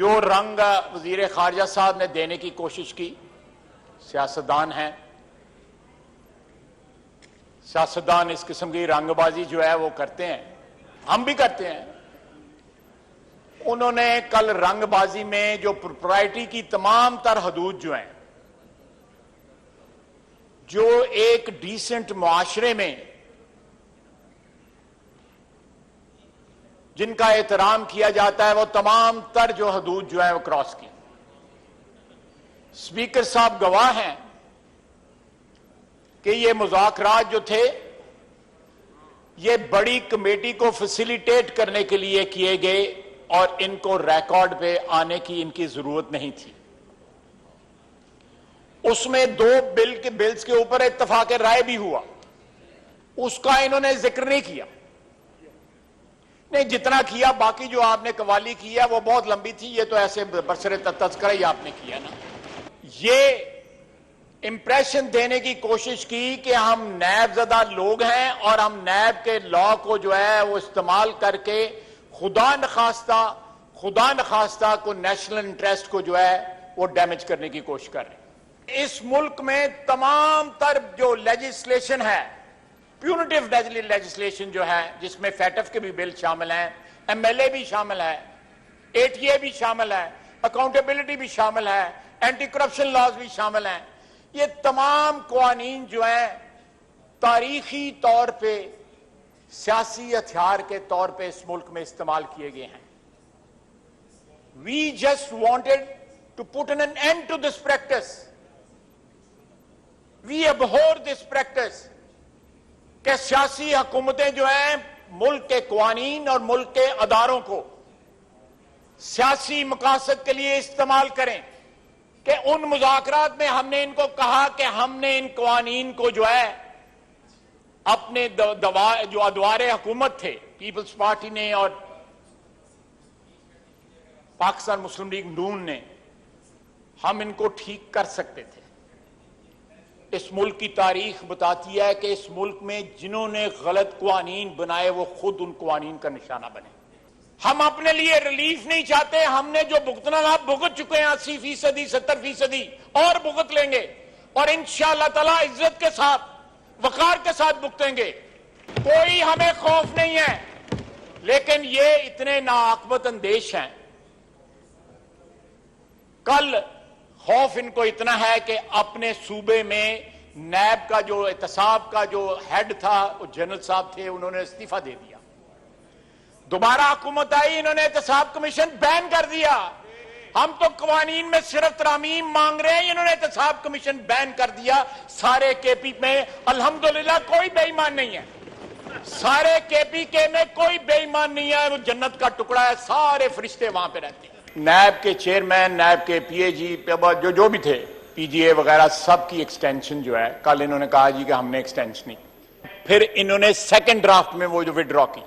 جو رنگ وزیر خارجہ صاحب نے دینے کی کوشش کی، سیاستدان ہیں، سیاستدان اس قسم کی رنگ بازی جو ہے وہ کرتے ہیں، ہم بھی کرتے ہیں۔ انہوں نے کل رنگ بازی میں جو پروپرائٹی کی تمام تر حدود جو ہیں، جو ایک ڈیسنٹ معاشرے میں جن کا احترام کیا جاتا ہے، وہ تمام تر جو حدود جو ہیں وہ کراس کی۔ اسپیکر صاحب گواہ ہیں کہ یہ مذاکرات جو تھے یہ بڑی کمیٹی کو فیسیلیٹیٹ کرنے کے لیے کیے گئے اور ان کو ریکارڈ پہ آنے کی ان کی ضرورت نہیں تھی۔ اس میں دو بلز کے اوپر اتفاق رائے بھی ہوا، اس کا انہوں نے ذکر نہیں کیا۔ نہیں، جتنا کیا، باقی جو آپ نے قوالی کی ہے وہ بہت لمبی تھی، یہ تو ایسے برسر تذکرہ ہی آپ نے کیا نا۔ یہ امپریشن دینے کی کوشش کی کہ ہم نیب زدہ لوگ ہیں اور ہم نیب کے لا کو جو ہے وہ استعمال کر کے خدا نخواستہ کو نیشنل انٹرسٹ کو جو ہے وہ ڈیمیج کرنے کی کوشش کر رہے ہیں۔ اس ملک میں تمام تر جو لیجسلیشن ہے، پیونیٹیو لیجسلیشن جو ہے، جس میں فیٹف کے بھی بل شامل ہیں، ایم ایل اے بھی شامل ہے، اے ٹی اے بھی شامل ہے، اکاؤنٹیبلٹی بھی شامل ہے، اینٹی کرپشن لاز بھی شامل ہیں، یہ تمام قوانین جو ہیں تاریخی طور پہ سیاسی ہتھیار کے طور پہ اس ملک میں استعمال کیے گئے ہیں۔ We just wanted to put an end to this practice. We abhor this practice کہ سیاسی حکومتیں جو ہیں ملک کے قوانین اور ملک کے اداروں کو سیاسی مقاصد کے لیے استعمال کریں، کہ ان مذاکرات میں ہم نے ان کو کہا کہ ہم نے ان قوانین کو جو ہے اپنے جو ادوار حکومت تھے، پیپلز پارٹی نے اور پاکستان مسلم لیگ نون نے، ہم ان کو ٹھیک کر سکتے تھے۔ اس ملک کی تاریخ بتاتی ہے کہ اس ملک میں جنہوں نے غلط قوانین بنائے وہ خود ان قوانین کا نشانہ بنے۔ ہم اپنے لیے ریلیف نہیں چاہتے، ہم نے جو بھگتنا تھا بھگت چکے ہیں، 80%، 70% اور بھگت لیں گے، اور انشاءاللہ تعالی عزت کے ساتھ، وقار کے ساتھ بھگتیں گے۔ کوئی ہمیں خوف نہیں ہے، لیکن یہ اتنے ناعاقبت اندیش ہیں۔ کل خوف ان کو اتنا ہے کہ اپنے صوبے میں نیب کا جو احتساب کا جو ہیڈ تھا، وہ جنرل صاحب تھے، انہوں نے استعفیٰ دے دیا۔ دوبارہ حکومت آئی، انہوں نے احتساب کمیشن بین کر دیا۔ ہم تو قوانین میں صرف ترامیم مانگ رہے ہیں، انہوں نے احتساب کمیشن بین کر دیا۔ سارے کے پی میں الحمدللہ کوئی بے ایمان نہیں ہے، سارے کے پی کے میں کوئی بے ایمان نہیں ہے، وہ جنت کا ٹکڑا ہے، سارے فرشتے وہاں پہ رہتے ہیں۔ نیب کے چیئرمین، نیب کے پی اے جی جو بھی تھے، پی جی اے وغیرہ، سب کی ایکسٹینشن جو ہے کل انہوں نے کہا جی کہ ہم نے ایکسٹینشن نہیں، پھر انہوں نے سیکنڈ ڈرافٹ میں وہ جو وڈرا کی۔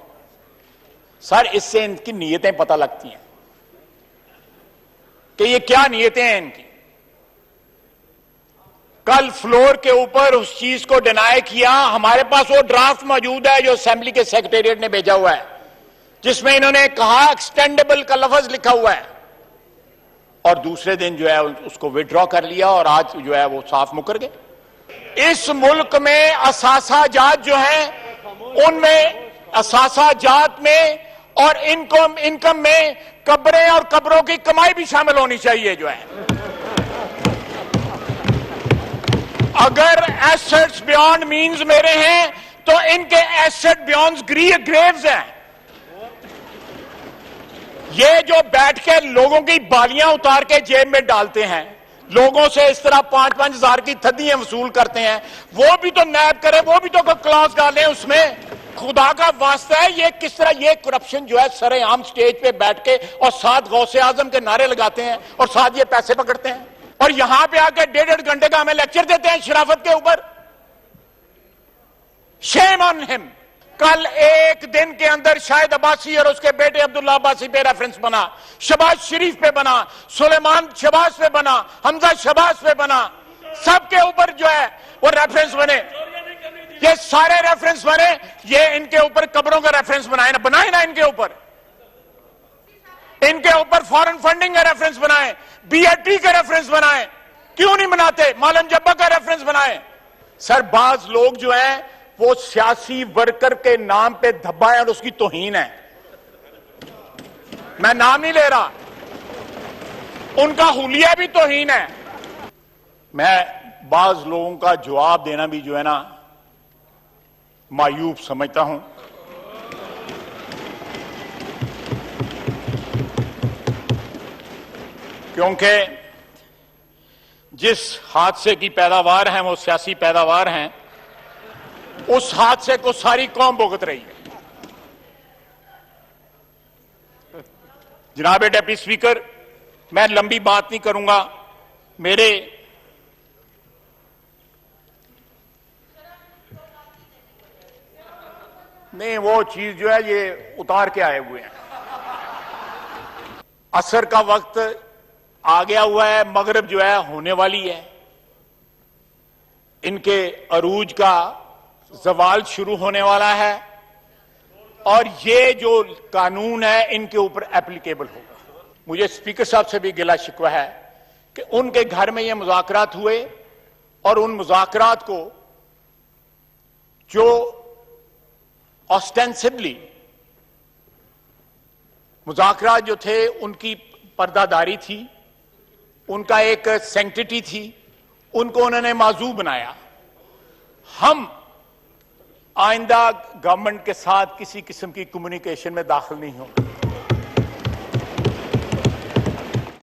سر، اس سے ان کی نیتیں پتہ لگتی ہیں کہ یہ کیا نیتیں ہیں ان کی۔ کل فلور کے اوپر اس چیز کو ڈینائی کیا۔ ہمارے پاس وہ ڈرافٹ موجود ہے جو اسمبلی کے سیکریٹریٹ نے بھیجا ہوا ہے، جس میں انہوں نے کہا ایکسٹینڈیبل کا لفظ لکھا ہوا ہے، اور دوسرے دن جو ہے اس کو وڈرا کر لیا، اور آج جو ہے وہ صاف مکر گئے۔ اس ملک میں اثاثہ جات جو ہیں، ان میں اثاثہ جات میں اور انکم میں قبریں اور قبروں کی کمائی بھی شامل ہونی چاہیے جو ہے۔ اگر ایسٹس بیونڈ مینز میرے ہیں تو ان کے ایسٹ بیونڈ گریوز ہیں۔ یہ جو بیٹھ کے لوگوں کی بالیاں اتار کے جیب میں ڈالتے ہیں، لوگوں سے اس طرح 5-5 ہزار کی تھدیاں وصول کرتے ہیں، وہ بھی تو نیب کرے، وہ بھی تو کلاس ڈالیں اس میں۔ خدا کا واسطہ ہے، یہ کس طرح یہ کرپشن جو ہے سر عام سٹیج پہ بیٹھ کے اور ساتھ غوث اعظم کے نعرے لگاتے ہیں اور ساتھ یہ پیسے پکڑتے ہیں، اور یہاں پہ آ کے 1.5 گھنٹے کا ہمیں لیکچر دیتے ہیں شرافت کے اوپر۔ شیم آن ہم۔ کل ایک دن کے اندر شاہد عباسی اور اس کے بیٹے عبداللہ عباسی پہ ریفرنس بنا، شہباز شریف پہ بنا، سلیمان شہباز پہ بنا، حمزہ شہباز پہ بنا، سب کے اوپر جو ہے وہ ریفرنس بنے۔ یہ سارے ریفرنس بنے، یہ ان کے اوپر قبروں کا ریفرنس بنائے نا ان کے اوپر۔ ان کے اوپر فورن فنڈنگ کا ریفرنس بنائیں, BAT کا ریفرنس بنائیں, کیوں نہیں بناتے؟ مالن جبا کا ریفرنس بنائیں. سر بعض لوگ جو ہیں وہ سیاسی ورکر کے نام پہ دھبا ہے اور اس کی توہین ہے. میں نام نہیں لے رہا, ان کا حلیہ بھی توہین ہے. میں بعض لوگوں کا جواب دینا بھی جو ہے نا معیوب سمجھتا ہوں. کیونکہ جس حادثے کی پیداوار ہیں وہ سیاسی پیداوار ہیں, اس حادثے کو ساری قوم بھگت رہی ہے. جناب ڈپٹی اسپیکر, میں لمبی بات نہیں کروں گا. میرے نہیں, وہ چیز جو ہے یہ اتار کے آئے ہوئے ہیں. عصر کا وقت آ گیا ہوا ہے, مغرب جو ہے ہونے والی ہے, ان کے عروج کا زوال شروع ہونے والا ہے, اور یہ جو قانون ہے ان کے اوپر اپلیکیبل ہوگا. مجھے اسپیکر صاحب سے بھی گلہ شکوہ ہے کہ ان کے گھر میں یہ مذاکرات ہوئے, اور ان مذاکرات کو جو آسٹینسبلی مذاکرات جو تھے ان کی پردہ داری تھی, ان کا ایک سینکٹیٹی تھی, ان کو انہوں نے موضوع بنایا. ہم آئندہ گورنمنٹ کے ساتھ کسی قسم کی کمیونیکیشن میں داخل نہیں ہوں گے.